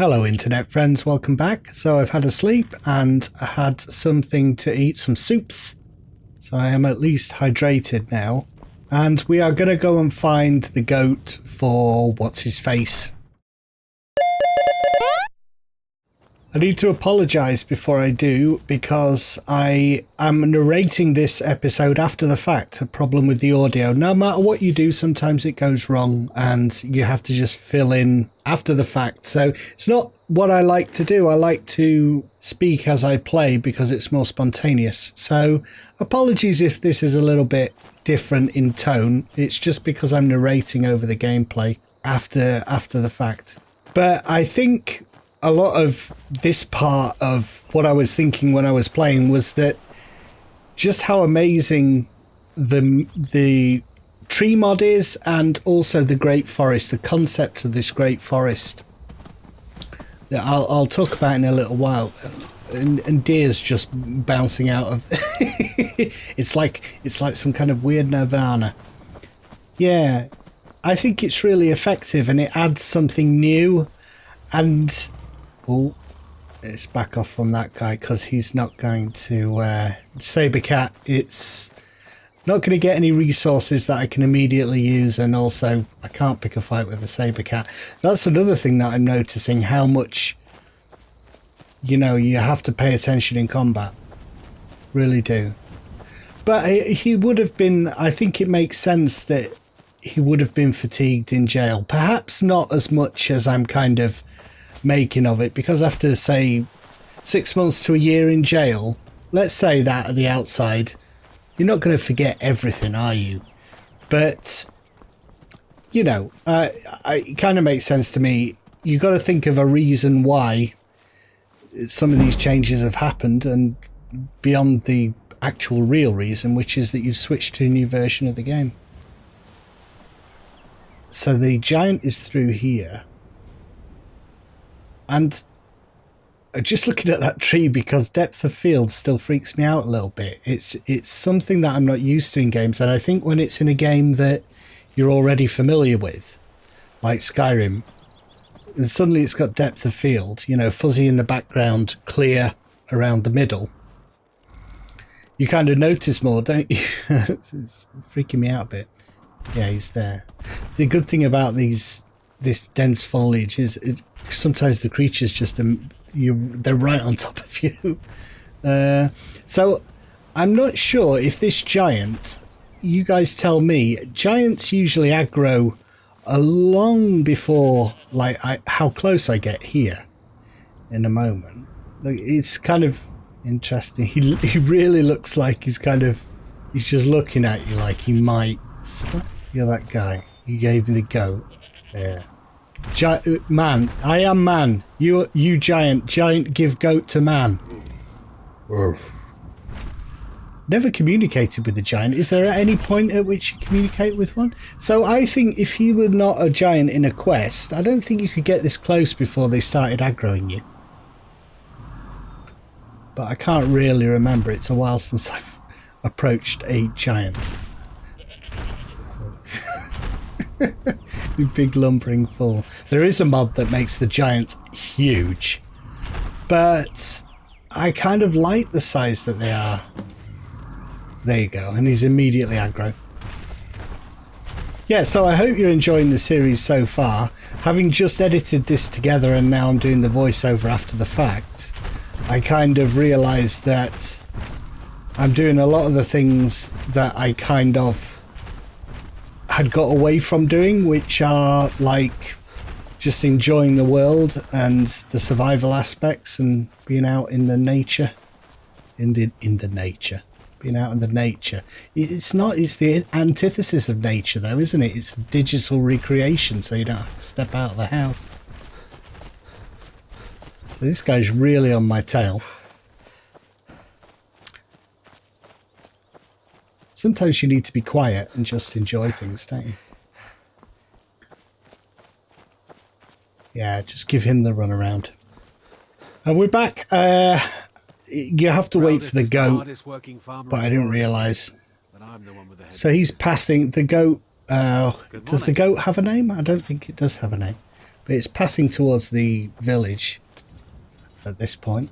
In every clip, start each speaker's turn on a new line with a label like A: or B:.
A: Hello internet friends, welcome back. So I've had a sleep and I had something to eat, some soups. So I am at least hydrated now. And we are going to go and find the goat for what's his face. I need to apologise before I do because I am narrating this episode after the fact. A problem with the audio. No matter what you do, sometimes it goes wrong and you have to just fill in after the fact. So it's not what I like to do. I like to speak as I play because it's more spontaneous. So apologies if this is a little bit different in tone. It's just because I'm narrating over the gameplay after the fact. But I think a lot of this part of what I was thinking when I was playing was that just how amazing the tree mod is, and also the Great Forest, the concept of this Great Forest that I'll talk about in a little while. And deer's just bouncing out of it's like some kind of weird nirvana. Yeah, I think it's really effective and it adds something new. And oh, let's back off from that guy because he's not going to Saber Cat. It's not going to get any resources that I can immediately use, and also I can't pick a fight with a Saber Cat. That's another thing that I'm noticing, how much, you know, you have to pay attention in combat. Really do. But he would have been, I think it makes sense that he would have been fatigued in jail. Perhaps not as much as I'm kind of making of it, because after, say, 6 months to a year in jail, let's say that at the outside, you're not going to forget everything, are you? But, you know, it kind of makes sense to me. You've got to think of a reason why some of these changes have happened, and beyond the actual real reason, which is that you've switched to a new version of the game. So the giant is through here. And just looking at that tree, because depth of field still freaks me out a little bit. It's something that I'm not used to in games, and I think when it's in a game that you're already familiar with, like Skyrim, and suddenly it's got depth of field, you know, fuzzy in the background, clear around the middle, you kind of notice more, don't you? It's freaking me out a bit. Yeah, he's there. The good thing about this dense foliage is sometimes the creatures just they're right on top of you. So I'm not sure if this giant, you guys tell me, giants usually aggro long before, like, how close I get here in a moment. Like, it's kind of interesting. He really looks like he's just looking at you like he might slap. You're that guy. You gave me the goat. Yeah. Man, I am man. You giant. Giant give goat to man. Never communicated with the giant. Is there at any point at which you communicate with one? So I think if he were not a giant in a quest, I don't think you could get this close before they started aggroing you. But I can't really remember. It's a while since I've approached a giant. You big lumbering fool. There is a mod that makes the giants huge, but I kind of like the size that they are. There you go, and he's immediately aggro. Yeah, so I hope you're enjoying the series so far. Having just edited this together and now I'm doing the voiceover after the fact, I kind of realised that I'm doing a lot of the things that I kind of had got away from doing, which are like just enjoying the world and the survival aspects and being out in the nature. Being out in the nature. It's the antithesis of nature though, isn't it? It's a digital recreation, so you don't have to step out of the house. So this guy's really on my tail. Sometimes you need to be quiet and just enjoy things, don't you? Yeah, just give him the run around. And we're back. You have to wait for the goat, but I didn't realise. So he's pathing the goat. Does the goat have a name? I don't think it does have a name. But it's pathing towards the village at this point.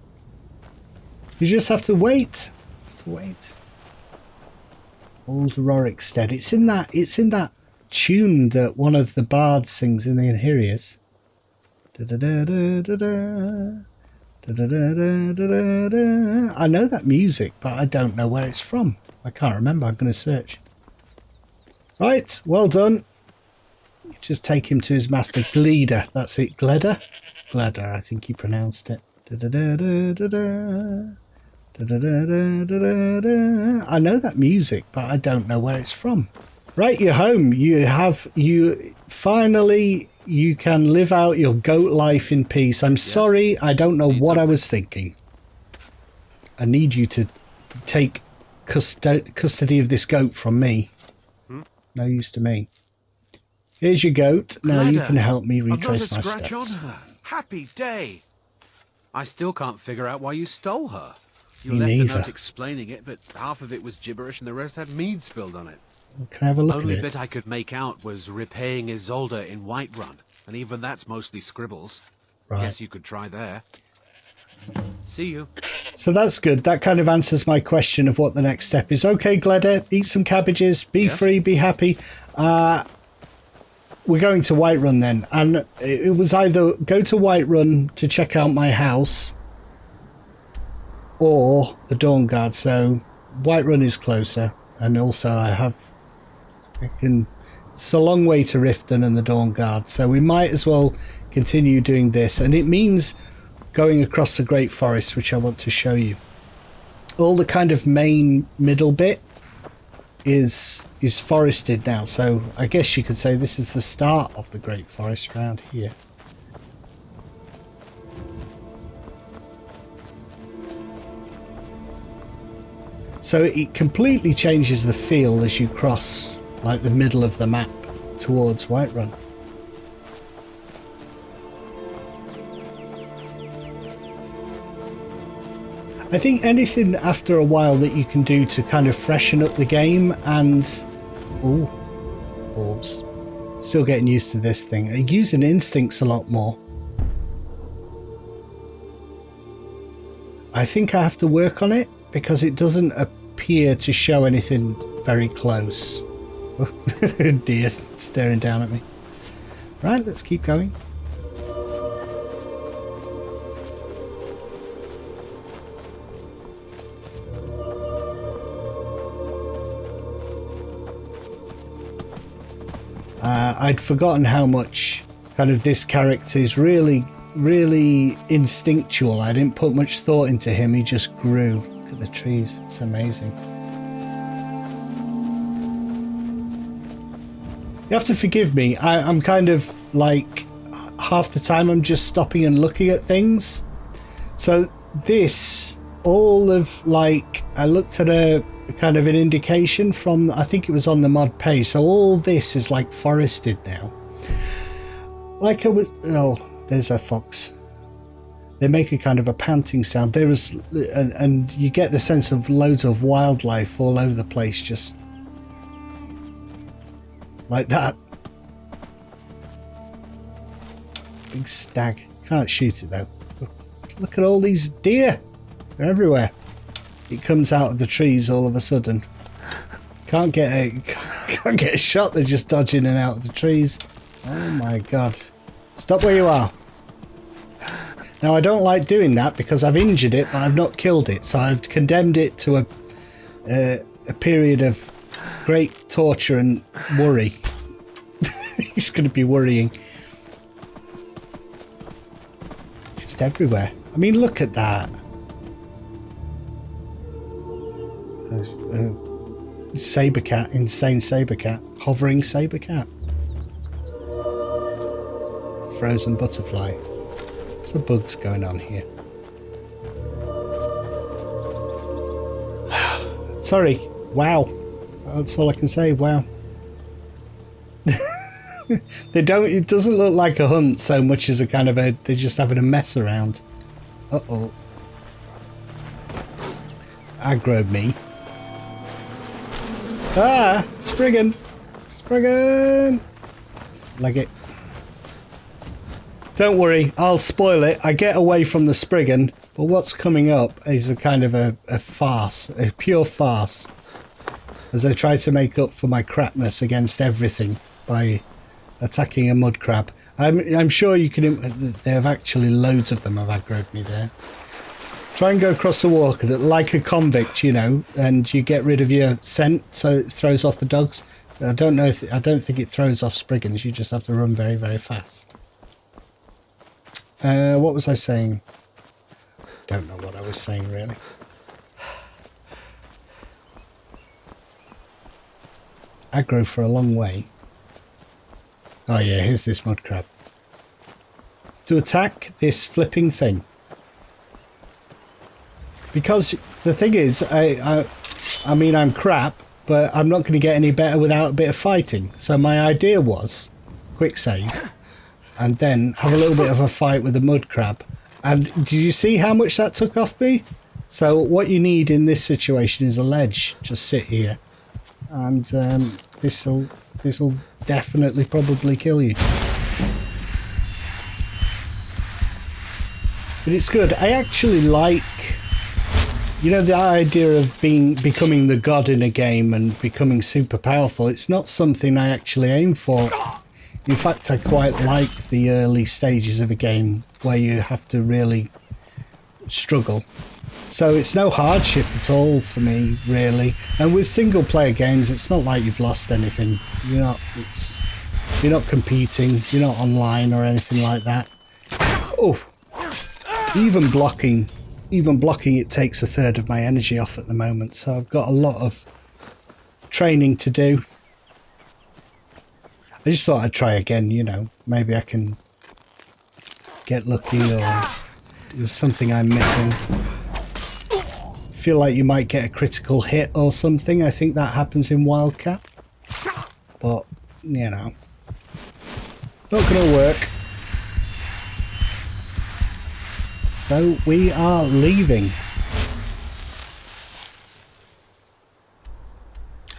A: You just have to wait. Old Rorikstead. It's in that tune that one of the bards sings in the Inheriors. I know that music, but I don't know where it's from. I can't remember. I'm going to search. Right, well done. Just take him to his master, Gleda. That's it, Gleda? Gleda, I think he pronounced it. I know that music, but I don't know where it's from. Right, you're home. You finally, you can live out your goat life in peace. I'm sorry, I don't know what I was thinking. I need you to take custody of this goat from me. No use to me. Here's your goat. Now you can help me retrace my steps.
B: On her. Happy day. I still can't figure out why you stole her. You left a note explaining it, but half of it was gibberish and the rest had mead spilled on it.
A: Can I have a look at it?
B: Only bit I could make out was repaying Isolde in Whiterun, and even that's mostly scribbles.
A: Right.
B: Guess you could try there. See you.
A: So that's good. That kind of answers my question of what the next step is. Okay, Gleda, eat some cabbages, be free, be happy. We're going to Whiterun then, and it was either go to Whiterun to check out my house or the Dawnguard. So Whiterun is closer, and also it's a long way to Riften and the Dawnguard, so we might as well continue doing this, and it means going across the Great Forest, which I want to show you. All the kind of main middle bit is forested now, so I guess you could say this is the start of the Great Forest around here. So it completely changes the feel as you cross like the middle of the map towards Whiterun. I think anything after a while that you can do to kind of freshen up the game and... Ooh, wolves. Still getting used to this thing. Using instincts a lot more. I think I have to work on it because it doesn't appear to show anything very close. Deer staring down at me. Right, let's keep going. I'd forgotten how much kind of this character is really instinctual. I didn't put much thought into him. He just grew. Look at the trees. It's amazing. You have to forgive me. I'm kind of like half the time I'm just stopping and looking at things. So this, all of like, I looked at a kind of an indication from, I think it was on the mod page. So all this is like forested now. Like I was, oh, there's a fox. They make a kind of a panting sound. There is, and you get the sense of loads of wildlife all over the place, just like that. Big stag. Can't shoot it though. Look at all these deer. They're everywhere. It comes out of the trees all of a sudden. Can't get a shot. They're just dodging in and out of the trees. Oh my god. Stop where you are. Now I don't like doing that because I've injured it, but I've not killed it. So I've condemned it to a period of great torture and worry. He's going to be worrying. Just everywhere. I mean, look at that. Saber cat, insane saber cat, hovering saber cat, frozen butterfly. What's the bugs going on here? Sorry. Wow. That's all I can say. Wow. They don't. It doesn't look like a hunt so much as a kind of a. They're just having a mess around. Uh-oh. Aggroed me. Ah! Spriggan! Spriggan! Leg it. Don't worry, I'll spoil it. I get away from the Spriggan, but what's coming up is a kind of a farce, a pure farce, as I try to make up for my crapness against everything by attacking a mud crab. I'm sure you can... They have actually loads of them have aggroed me there. Try and go across the walk like a convict, you know, and you get rid of your scent so it throws off the dogs. I don't think it throws off Spriggans. You just have to run very, very fast. What was I saying? Don't know what I was saying, really. Aggro for a long way. Oh yeah, here's this mud crab. To attack this flipping thing. Because the thing is, I mean, I'm crap, but I'm not going to get any better without a bit of fighting. So my idea was, quick save, and then have a little bit of a fight with the mud crab. And did you see how much that took off me? So what you need in this situation is a ledge. Just sit here, and this'll definitely probably kill you. But it's good. I actually like, you know, the idea of becoming the god in a game and becoming super powerful. It's not something I actually aim for. In fact, I quite like the early stages of a game where you have to really struggle. So it's no hardship at all for me, really. And with single player games, it's not like you've lost anything. You're not competing, you're not online or anything like that. Oh, even blocking it takes a third of my energy off at the moment, so I've got a lot of training to do. I just thought I'd try again, you know, maybe I can get lucky or there's something I'm missing. Feel like you might get a critical hit or something. I think that happens in Wildcat, but you know, not gonna work. So we are leaving.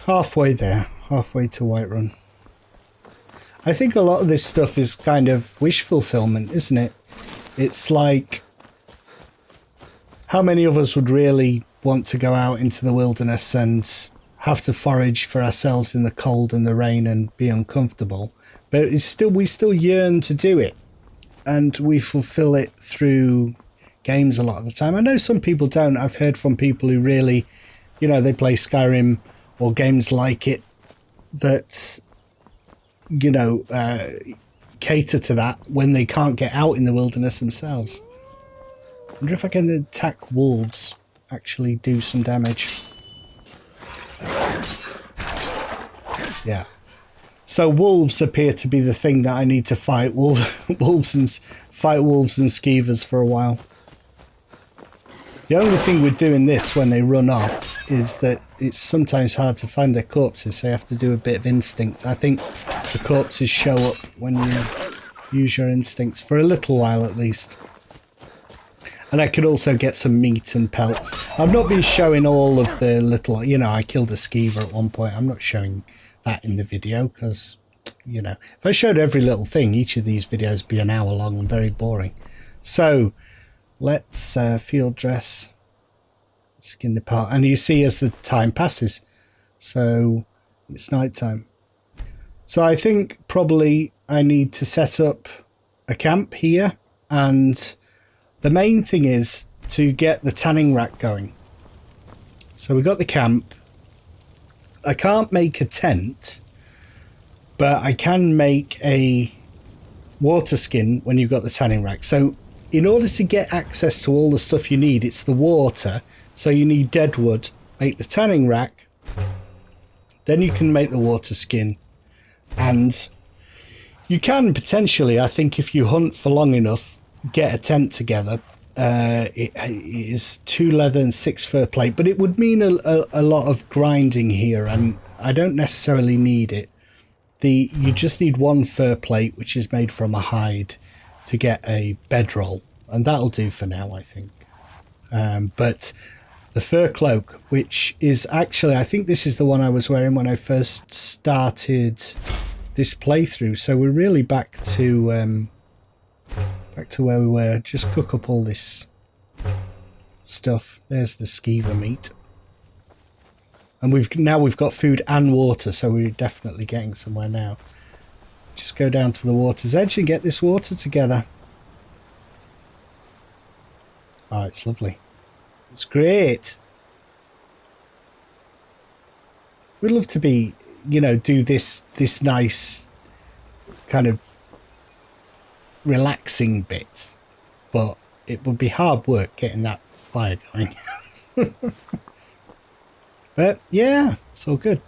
A: Halfway there, halfway to Whiterun. I think a lot of this stuff is kind of wish fulfillment, isn't it? It's like, how many of us would really want to go out into the wilderness and have to forage for ourselves in the cold and the rain and be uncomfortable? But we still yearn to do it, and we fulfill it through games a lot of the time. I know some people don't. I've heard from people who really, you know, they play Skyrim or games like it that, you know, cater to that when they can't get out in the wilderness themselves. I wonder if I can attack wolves, actually do some damage. Yeah. So wolves appear to be the thing that I need to fight. Wolves and skeevers for a while. The only thing with doing this when they run off is that it's sometimes hard to find their corpses, so you have to do a bit of instinct. I think the corpses show up when you use your instincts, for a little while at least. And I could also get some meat and pelts. I've not been showing all of the little, you know, I killed a skeever at one point. I'm not showing that in the video because, you know, if I showed every little thing, each of these videos would be an hour long and very boring. So let's field dress, skin the part, and you see as the time passes, so it's night time. So I think probably I need to set up a camp here, and the main thing is to get the tanning rack going. So we got the camp. I can't make a tent, but I can make a water skin when you've got the tanning rack. So in order to get access to all the stuff you need, it's the water. So you need dead wood, make the tanning rack, then you can make the water skin. And you can potentially, I think if you hunt for long enough, get a tent together. It is 2 leather and 6 fur plate, but it would mean a lot of grinding here, and I don't necessarily need it. You just need 1 fur plate, which is made from a hide, to get a bedroll, and that'll do for now, I think. But the fur cloak, which is actually, I think this is the one I was wearing when I first started this playthrough, so we're really back to Back to where we were. Just cook up all this stuff. There's the skeever meat. And we've got food and water, so we're definitely getting somewhere now. Just go down to the water's edge and get this water together. Oh, it's lovely. It's great. We'd love to be, you know, do this nice kind of relaxing bit, but it would be hard work getting that fire going. But yeah, it's all good.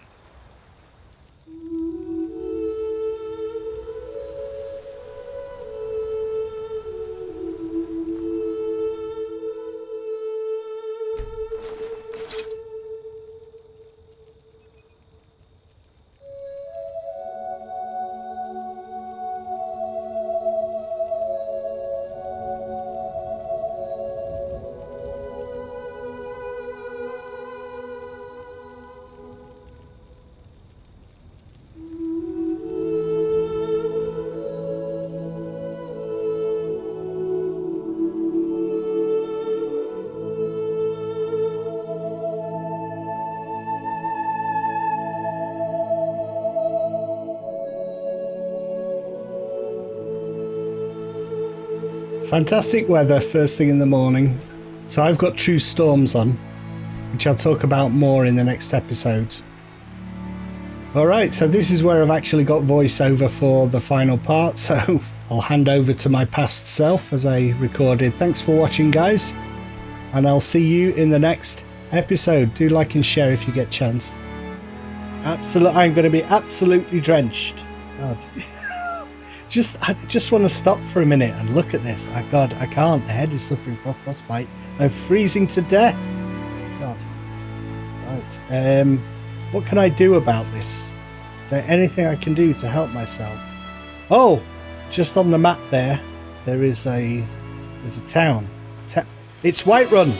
A: Fantastic weather first thing in the morning. So I've got True Storms on, which I'll talk about more in the next episode. Alright, so this is where I've actually got voiceover for the final part, so I'll hand over to my past self as I recorded. Thanks for watching, guys, and I'll see you in the next episode. Do like and share if you get a chance. I'm going to be absolutely drenched. God. I just want to stop for a minute and look at this. Oh God, I can't. The head is suffering from frostbite. I'm freezing to death. God. Right. What can I do about this? Is there anything I can do to help myself? Oh, just on the map there is there's a town. It's Whiterun.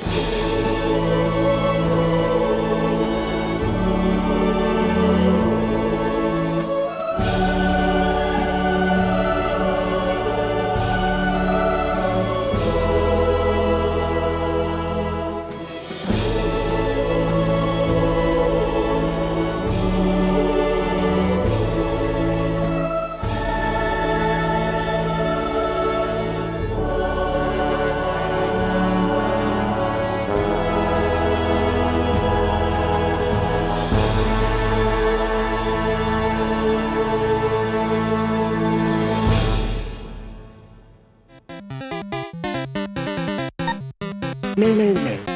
C: No.